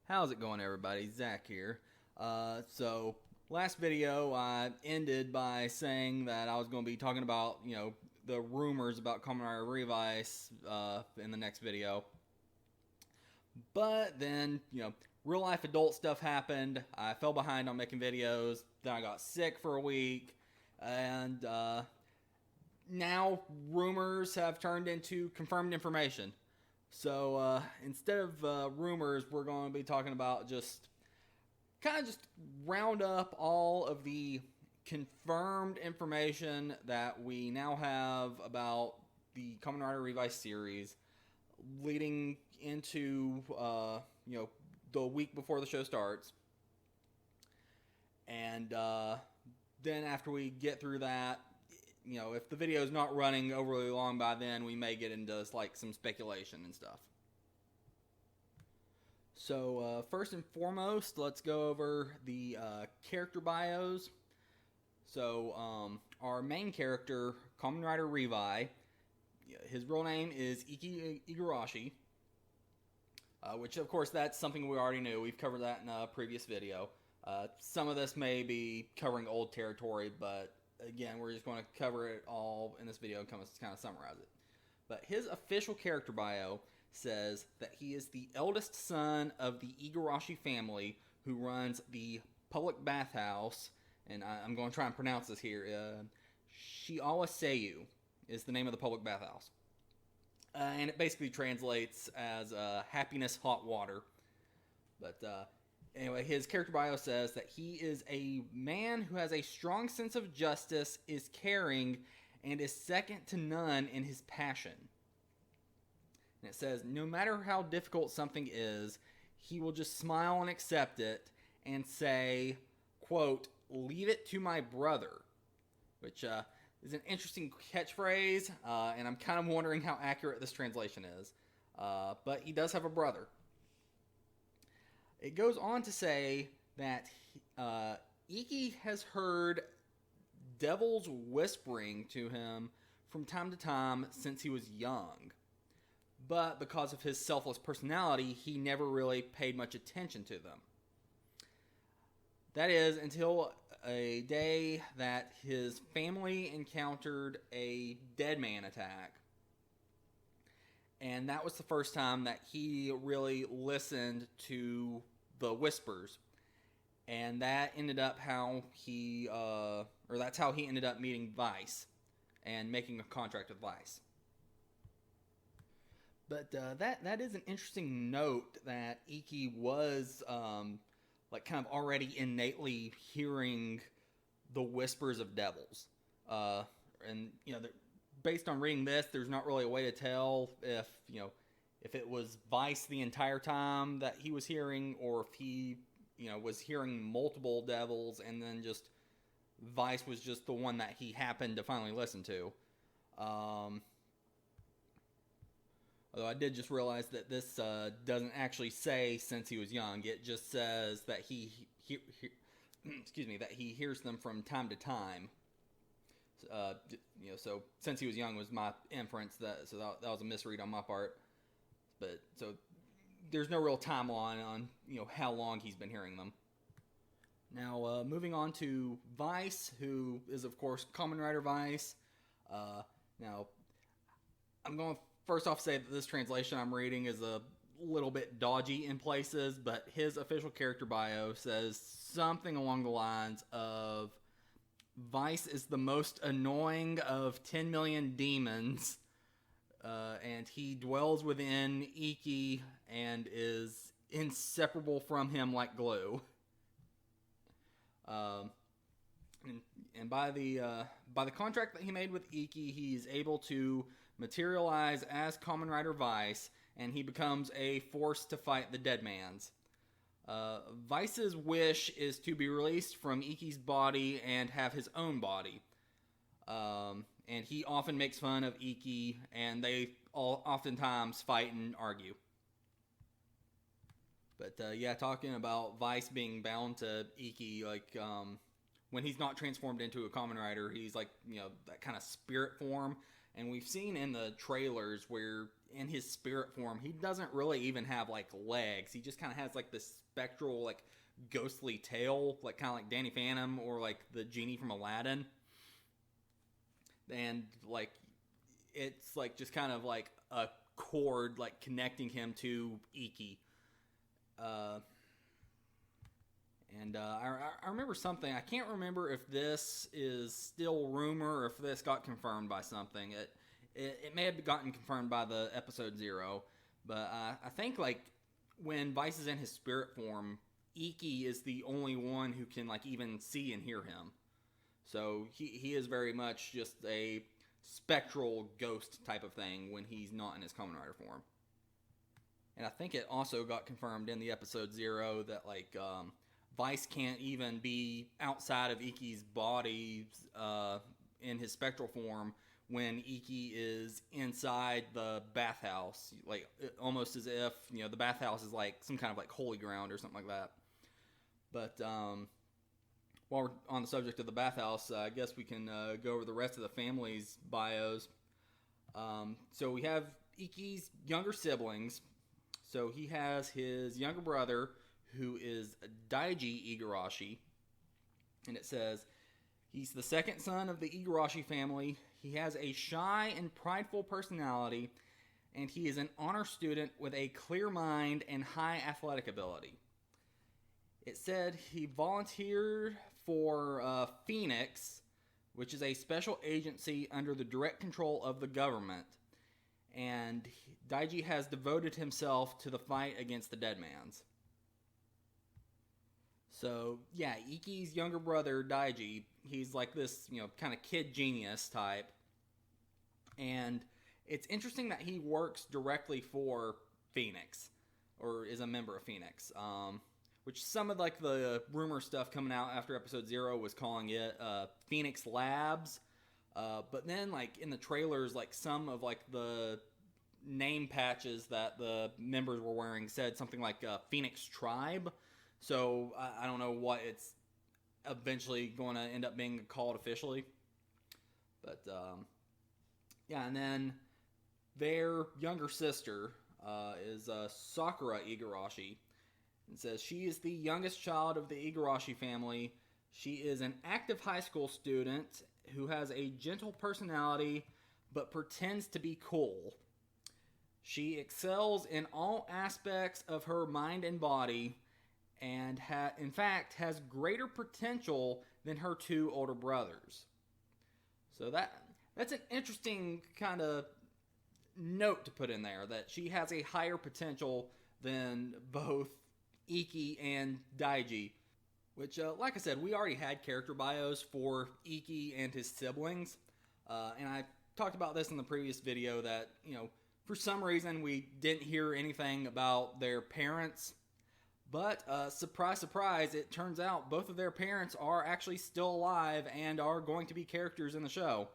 How's it going, everybody? Zach here. So last video I ended by saying that I was going to be talking about, the rumors about Kamen Rider Revice in the next video. But then, real life adult stuff happened. I fell behind on making videos. Then I got sick for a week. And now rumors have turned into confirmed information. So instead of rumors, we're going to be talking about just round up all of the confirmed information that we now have about the Kamen Rider Revice series, leading into the week before the show starts, and then after we get through that, if the video is not running overly long by then, we may get into like some speculation and stuff. So first and foremost, let's go over the character bios. So our main character, Kamen Rider Revice, his real name is Iki Igarashi, which of course that's something we already knew. We've covered that in a previous video. Some of this may be covering old territory, but again, we're just going to cover it all in this video and kind of summarize it. But his official character bio says that he is the eldest son of the Igarashi family who runs the public bathhouse, and I'm going to try and pronounce this here. Shiawa Seiyu is the name of the public bathhouse. And it basically translates as happiness hot water. But anyway, his character bio says that he is a man who has a strong sense of justice, is caring, and is second to none in his passion. And it says, no matter how difficult something is, he will just smile and accept it and say, quote, leave it to my brother. Which is an interesting catchphrase, and I'm kind of wondering how accurate this translation is. But he does have a brother. It goes on to say that Iki has heard devils whispering to him from time to time since he was young. But because of his selfless personality, he never really paid much attention to them. That is, until a day that his family encountered a dead man attack. And that was the first time that he really listened to the whispers. And that ended up that's how he ended up meeting Vice and making a contract with Vice. But that is an interesting note that Iki was kind of already innately hearing the whispers of devils. And based on reading this, there's not really a way to tell if it was Vice the entire time that he was hearing, or if he was hearing multiple devils and then just Vice was just the one that he happened to finally listen to. Although I did just realize that this doesn't actually say since he was young. It just says that he that he hears them from time to time. So since he was young was my inference. That was a misread on my part. But so there's no real timeline on how long he's been hearing them. Now moving on to Vice, who is of course Kamen Rider Vice. Now I'm going to first off say that this translation I'm reading is a little bit dodgy in places, but his official character bio says something along the lines of Vice is the most annoying of 10 million demons, and he dwells within Iki and is inseparable from him like glue. And by the contract that he made with Iki, he's able to materialize as Kamen Rider Vice, and he becomes a force to fight the Deadmans. Vice's wish is to be released from Iki's body and have his own body. And he often makes fun of Iki, and they oftentimes fight and argue. But talking about Vice being bound to Iki, when he's not transformed into a Kamen Rider, he's like, that kind of spirit form. And we've seen in the trailers where in his spirit form, he doesn't really even have like legs. He just kind of has like this spectral, like ghostly tail, like kind of like Danny Phantom or like the genie from Aladdin. And like it's like just kind of like a cord like connecting him to Iki. I remember something. I can't remember if this is still rumor or if this got confirmed by something. It may have gotten confirmed by the episode 0, but I think like when Vice is in his spirit form, Iki is the only one who can like even see and hear him. So he is very much just a spectral ghost type of thing when he's not in his Kamen Rider form. And I think it also got confirmed in the episode 0 that like Vice can't even be outside of Iki's body in his spectral form when Iki is inside the bathhouse, like almost as if the bathhouse is like some kind of like holy ground or something like that. But while we're on the subject of the bathhouse, I guess we can go over the rest of the family's bios. So we have Iki's younger siblings. So he has his younger brother, who is Daiji Igarashi. And it says, he's the second son of the Igarashi family. He has a shy and prideful personality, and he is an honor student with a clear mind and high athletic ability. It said he volunteered for Phoenix, which is a special agency under the direct control of the government. And Daiji has devoted himself to the fight against the Deadmans. So, yeah, Iki's younger brother, Daiji, he's like this, kind of kid genius type. And it's interesting that he works directly for Phoenix, or is a member of Phoenix. Which some of like the rumor stuff coming out after episode 0 was calling it Phoenix Labs. But then like in the trailers, like some of like the name patches that the members were wearing said something like Phoenix Tribe. So I don't know what it's eventually going to end up being called officially. But yeah, and then their younger sister is Sakura Igarashi. It says she is the youngest child of the Igarashi family. She is an active high school student who has a gentle personality but pretends to be cool. She excels in all aspects of her mind and body and in fact has greater potential than her 2 older brothers. So that's an interesting kind of note to put in there, that she has a higher potential than both Iki and Daiji, which, like I said, we already had character bios for Iki and his siblings, and I talked about this in the previous video that, for some reason we didn't hear anything about their parents, but surprise, surprise, it turns out both of their parents are actually still alive and are going to be characters in the show.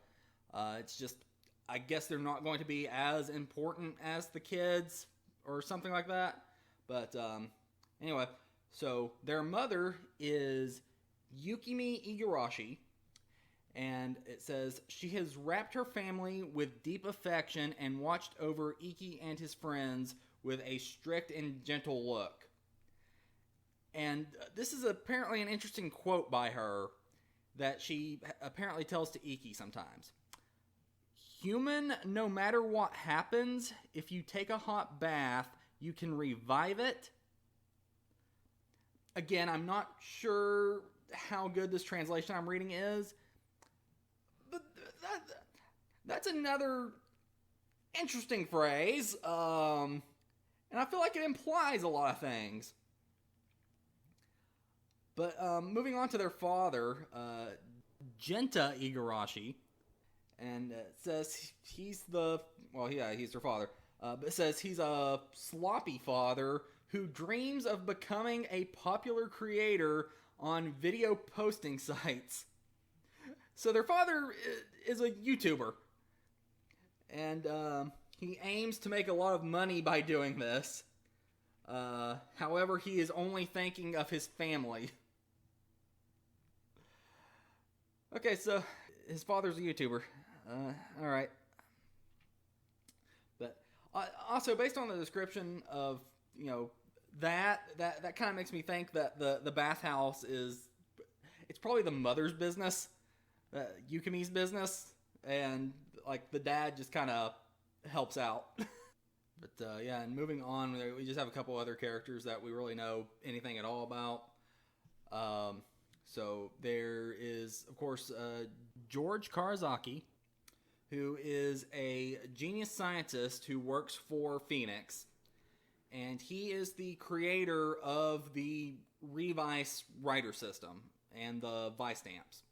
It's just, I guess they're not going to be as important as the kids or something like that, but anyway, so their mother is Yukimi Igarashi, and it says she has wrapped her family with deep affection and watched over Iki and his friends with a strict and gentle look. And this is apparently an interesting quote by her that she apparently tells to Iki sometimes. Human, no matter what happens, if you take a hot bath, you can revive it. Again, I'm not sure how good this translation I'm reading is, but that's another interesting phrase, and I feel like it implies a lot of things. But moving on to their father, Genta Igarashi, and it says he's their father, but it says he's a sloppy father who dreams of becoming a popular creator on video posting sites. So their father is a YouTuber, and he aims to make a lot of money by doing this. However, he is only thinking of his family. Okay, so his father's a YouTuber. Alright. Also, based on the description of that kind of makes me think that the bathhouse is it's probably the mother's business, Yukumi's business, and like the dad just kind of helps out. But yeah, and moving on, we just have a couple other characters that we really know anything at all about. So there is, of course, George Karazaki, who is a genius scientist who works for Phoenix. And he is the creator of the Revice writer system and the Vice stamps.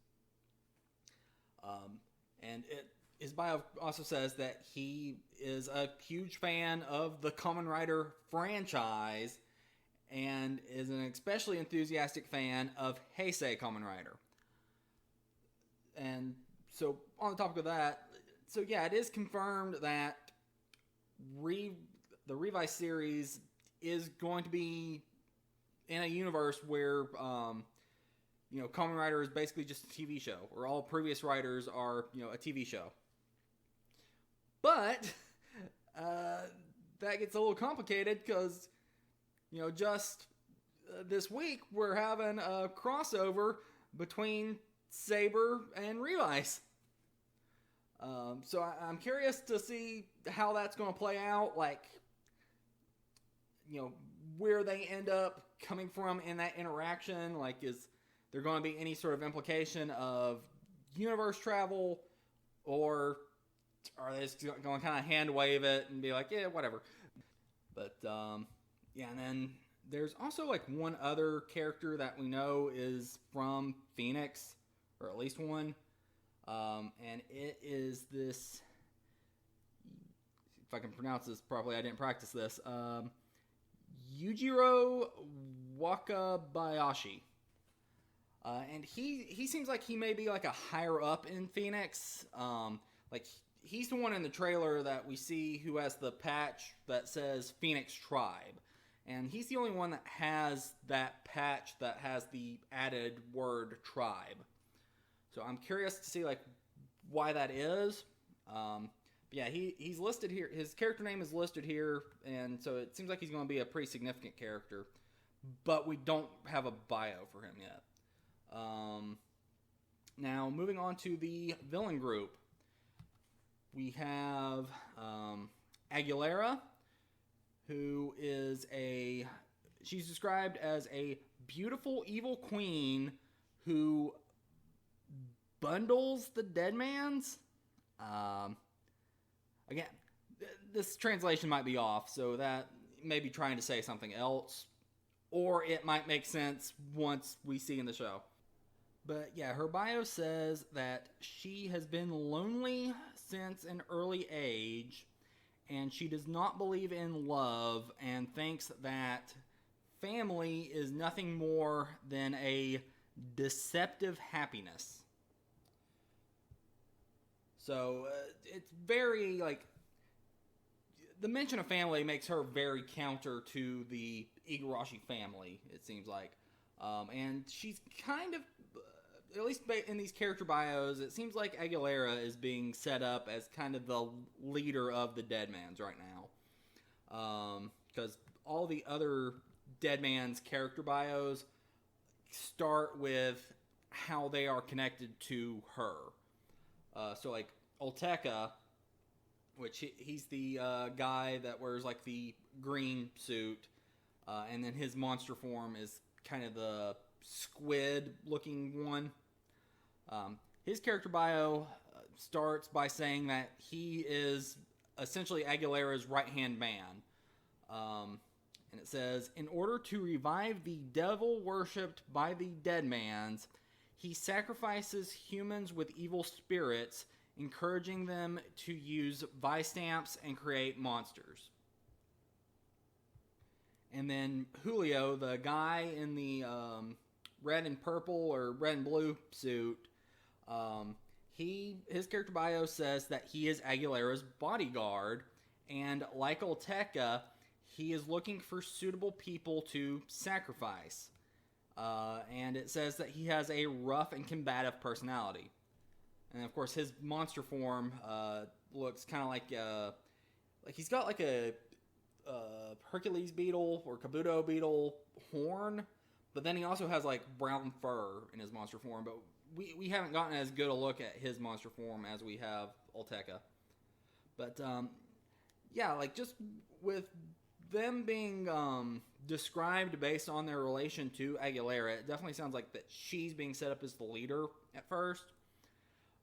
And his bio also says that he is a huge fan of the Kamen Rider franchise and is an especially enthusiastic fan of Heisei Kamen Rider. And so, on the topic of that, so yeah, it is confirmed that the Revice series is going to be in a universe where, Kamen Rider is basically just a TV show, where all previous writers are, a TV show. But that gets a little complicated because, just this week we're having a crossover between Saber and Revice. So I'm curious to see how that's going to play out, like, where they end up coming from in that interaction. Like, is there going to be any sort of implication of universe travel, or are they just going to kind of hand wave it and be like, yeah, whatever. But, yeah, and then there's also, like, one other character that we know is from Phoenix, or at least one. And it is this, if I can pronounce this properly, I didn't practice this, Yujiro Wakabayashi. And he seems like he may be like a higher up in Phoenix. Like, he's the one in the trailer that we see who has the patch that says Phoenix Tribe. And he's the only one that has that patch that has the added word tribe. So I'm curious to see, like, why that is. Yeah, he's listed here. His character name is listed here, and so it seems like he's going to be a pretty significant character. But we don't have a bio for him yet. Now, moving on to the villain group. We have Aguilera, who is she's described as a beautiful evil queen who bundles the Deadmans. Again, this translation might be off, so that may be trying to say something else, or it might make sense once we see in the show. But yeah, her bio says that she has been lonely since an early age, and she does not believe in love and thinks that family is nothing more than a deceptive happiness. So, it's very, like, the mention of family makes her very counter to the Igarashi family, it seems like. And she's kind of, at least in these character bios, it seems like Aguilera is being set up as kind of the leader of the Deadmans right now. Because all the other Deadmans character bios start with how they are connected to her. So, like, Olteka, which he's the guy that wears, like, the green suit, and then his monster form is kind of the squid-looking one. His character bio starts by saying that he is essentially Aguilera's right-hand man. And it says, in order to revive the devil worshipped by the Deadmans, he sacrifices humans with evil spirits, encouraging them to use Vice stamps and create monsters. And then Julio, the guy in the red and purple or red and blue suit, his character bio says that he is Aguilera's bodyguard, and like Olteka, he is looking for suitable people to sacrifice. And it says that he has a rough and combative personality. And of course, his monster form looks kind of like like he's got like a Hercules beetle or Kabuto beetle horn, but then he also has like brown fur in his monster form. But we haven't gotten as good a look at his monster form as we have Ulteka. But yeah, like just with them being described based on their relation to Aguilera, it definitely sounds like that she's being set up as the leader at first.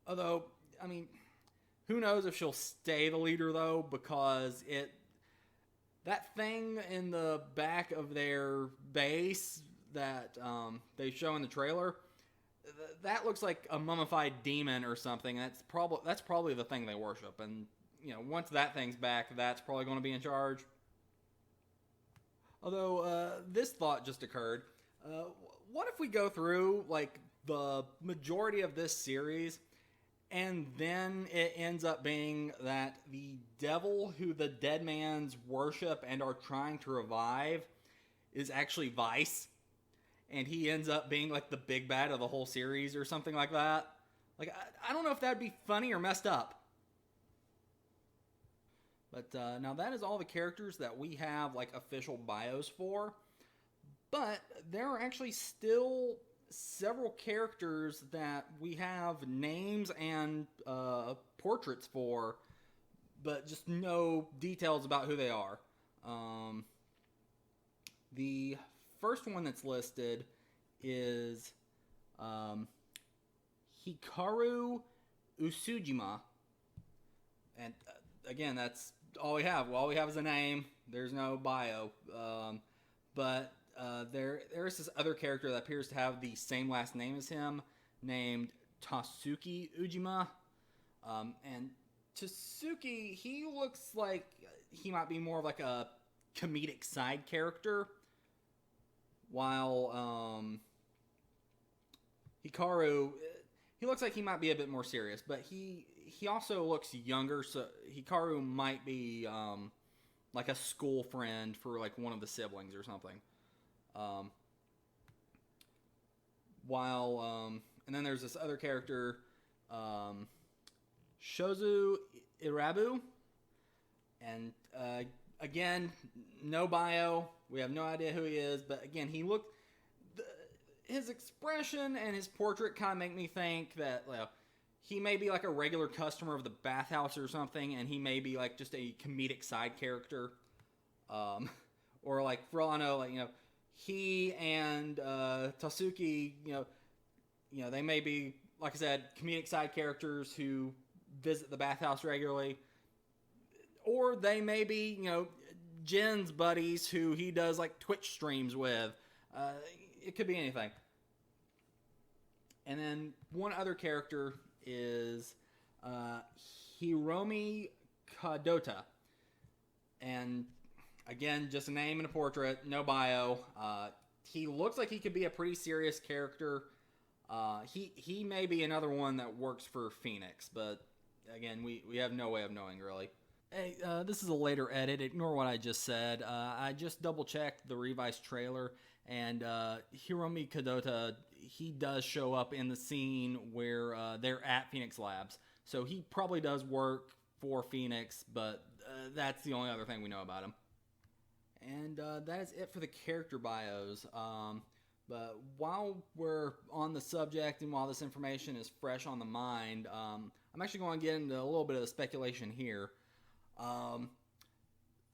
Although, I mean, who knows if she'll stay the leader though, because that thing in the back of their base that they show in the trailer, that looks like a mummified demon or something. That's probably the thing they worship, and once that thing's back, that's probably going to be in charge. Although this thought just occurred: what if we go through like the majority of this series, and then it ends up being that the devil who the Deadmans worship and are trying to revive is actually Vice, and he ends up being like the big bad of the whole series or something like that? Like, I don't know if that'd be funny or messed up. But now that is all the characters that we have like official bios for. But there are actually still several characters that we have names and portraits for, but just no details about who they are. The first one that's listed is Hikaru Usujima. And again, that's all we have. Well, all we have is a name. There's no bio. But there's this other character that appears to have the same last name as him, named Tatsuki Ujima. And Tatsuki, he looks like he might be more of like a comedic side character, while Hikaru, he looks like he might be a bit more serious, but he also looks younger, so Hikaru might be like a school friend for like one of the siblings or something. And then there's this other character, Shozu Irabu, and again, no bio. We have no idea who he is, but again, his expression and his portrait kind of make me think that he may be like a regular customer of the bathhouse or something, and he may be like just a comedic side character, or like for all I know, he and Tatsuki, they may be, like I said, comedic side characters who visit the bathhouse regularly, or they may be, Jin's buddies who he does like Twitch streams with. It could be anything. And then one other character is Hiromi Dota. And again, just a name and a portrait, no bio. He looks like he could be a pretty serious character. He may be another one that works for Phoenix, but again, we have no way of knowing really. Hey, this is a later edit. Ignore what I just said. I just double-checked the Revice trailer, and Hiromi Dota, he does show up in the scene where they're at Phoenix Labs. So he probably does work for Phoenix, but that's the only other thing we know about him. And that is it for the character bios. But while we're on the subject and while this information is fresh on the mind, I'm actually going to get into a little bit of the speculation here.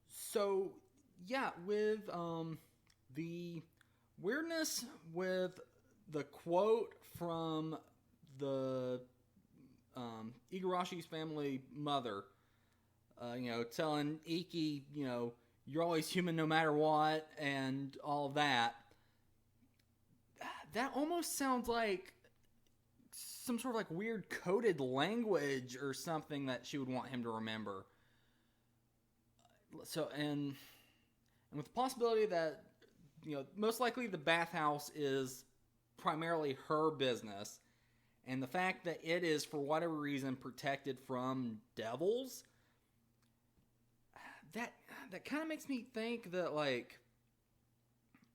So yeah, with the weirdness with the quote from the Igarashi's family mother, telling Iki, you're always human no matter what, and all of that. That almost sounds like some sort of like weird coded language or something that she would want him to remember. So, and with the possibility that, most likely the bathhouse is primarily her business, and the fact that it is, for whatever reason, protected from devils, that kind of makes me think that,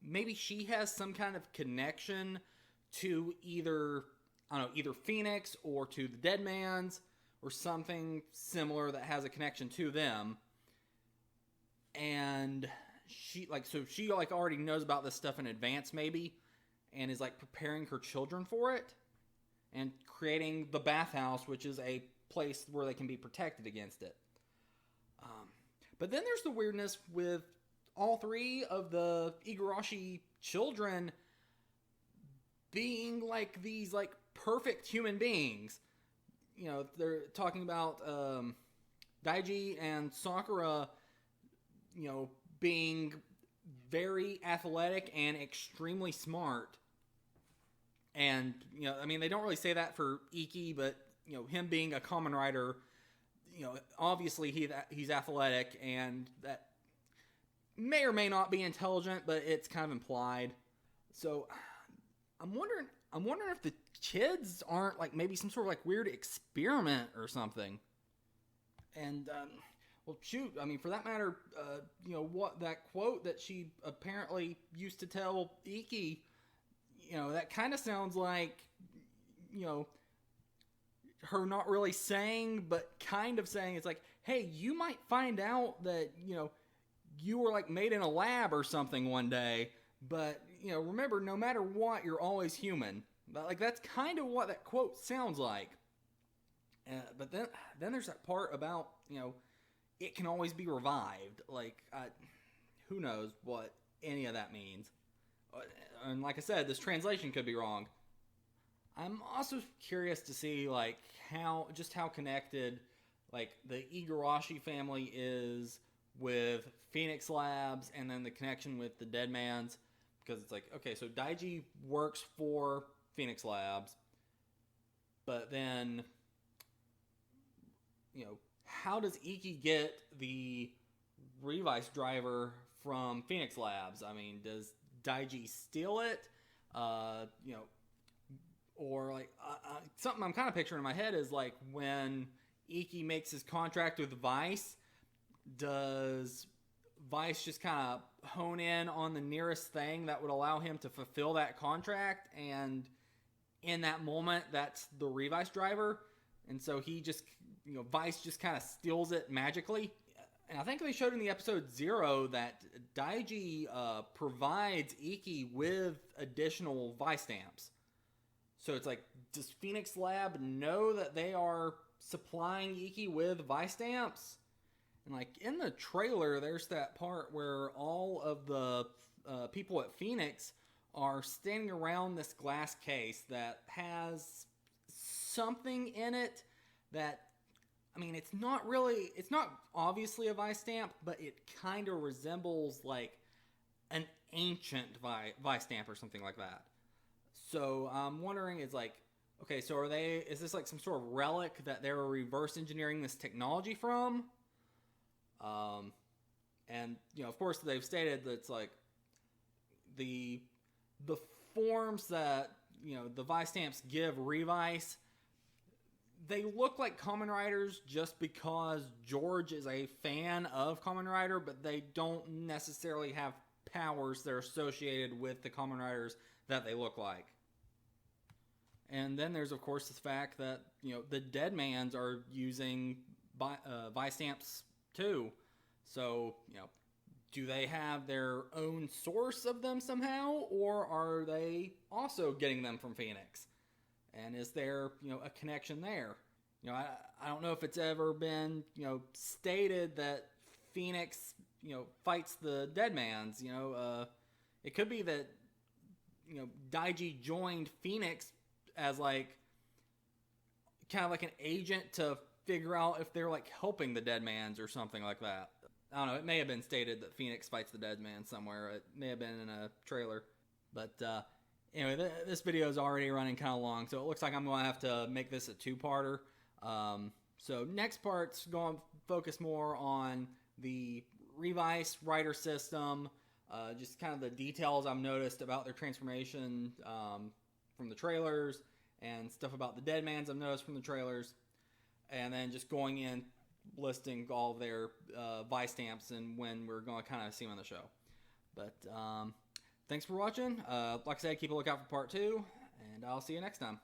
maybe she has some kind of connection to either Phoenix or to the Deadmans, or something similar that has a connection to them. and she already knows about this stuff in advance, maybe, and is like preparing her children for it, and creating the bathhouse, which is a place where they can be protected against it. But then there's the weirdness with all three of the Igarashi children being like these like perfect human beings. You know, they're talking about Daiji and Sakura, you know, being very athletic and extremely smart. And, you know, I mean, they don't really say that for Iki, but, you know, him being a Kamen Rider, you know, obviously he's athletic, and that may or may not be intelligent, but it's kind of implied. So I'm wondering if the kids aren't like maybe some sort of like weird experiment or something. And well, shoot, I mean, for that matter, you know, what that quote that she apparently used to tell Iki, you know, that kind of sounds like, you know, her not really saying, but kind of saying, it's like, hey, you might find out that, you know, you were like made in a lab or something one day, but, you know, remember, no matter what, you're always human. But, like, that's kind of what that quote sounds like. But then there's that part about, you know, it can always be revived. Like, who knows what any of that means. And like I said, this translation could be wrong. I'm also curious to see, like, how connected, like, the Igarashi family is with Phoenix Labs, and then the connection with the Deadmans. Because it's like, okay, so Daiji works for Phoenix Labs, but then, you know, how does Iki get the Revice driver from Phoenix Labs? I mean, does Daiji steal it? You know, or like something I'm kind of picturing in my head is like when Iki makes his contract with Vice, does Vice just kind of hone in on the nearest thing that would allow him to fulfill that contract, and in that moment that's the Revice driver, and so he just, you know, Vice just kind of steals it magically. And I think they showed in the episode 0 that Daiji provides Iki with additional Vice stamps. So it's like, does Phoenix Lab know that they are supplying Iki with Vice stamps? And like in the trailer, there's that part where all of the people at Phoenix are standing around this glass case that has something in it that, I mean, it's not obviously a Vice stamp, but it kind of resembles like an ancient Vice stamp or something like that. So I'm wondering, is like, okay, so is this like some sort of relic that they were reverse engineering this technology from? And, you know, of course they've stated that it's like the forms that, you know, the Vice stamps give Revice, they look like Kamen Riders just because George is a fan of Kamen Rider, but they don't necessarily have powers that are associated with the Kamen Riders that they look like. And then there's, of course, the fact that, you know, the Deadmans are using Vice stamps too. So, you know, do they have their own source of them somehow, or are they also getting them from Phoenix? And is there, you know, a connection there? You know, I don't know if it's ever been, you know, stated that Phoenix, you know, fights the Deadmans. You know, it could be that, you know, Daiji joined Phoenix as like kind of like an agent to figure out if they're like helping the Deadmans or something like that. I don't know. It may have been stated that Phoenix fights the Deadman somewhere. It may have been in a trailer. But anyway, this video is already running kind of long, so it looks like I'm going to have to make this a two-parter. So next part's going to focus more on the Revice Rider system, just kind of the details I've noticed about their transformation from the trailers, and stuff about the Deadmans I've noticed from the trailers, and then just going in, listing all of their Vice stamps and when we're going to kind of see them on the show. But thanks for watching. Like I said, keep a lookout for part 2, and I'll see you next time.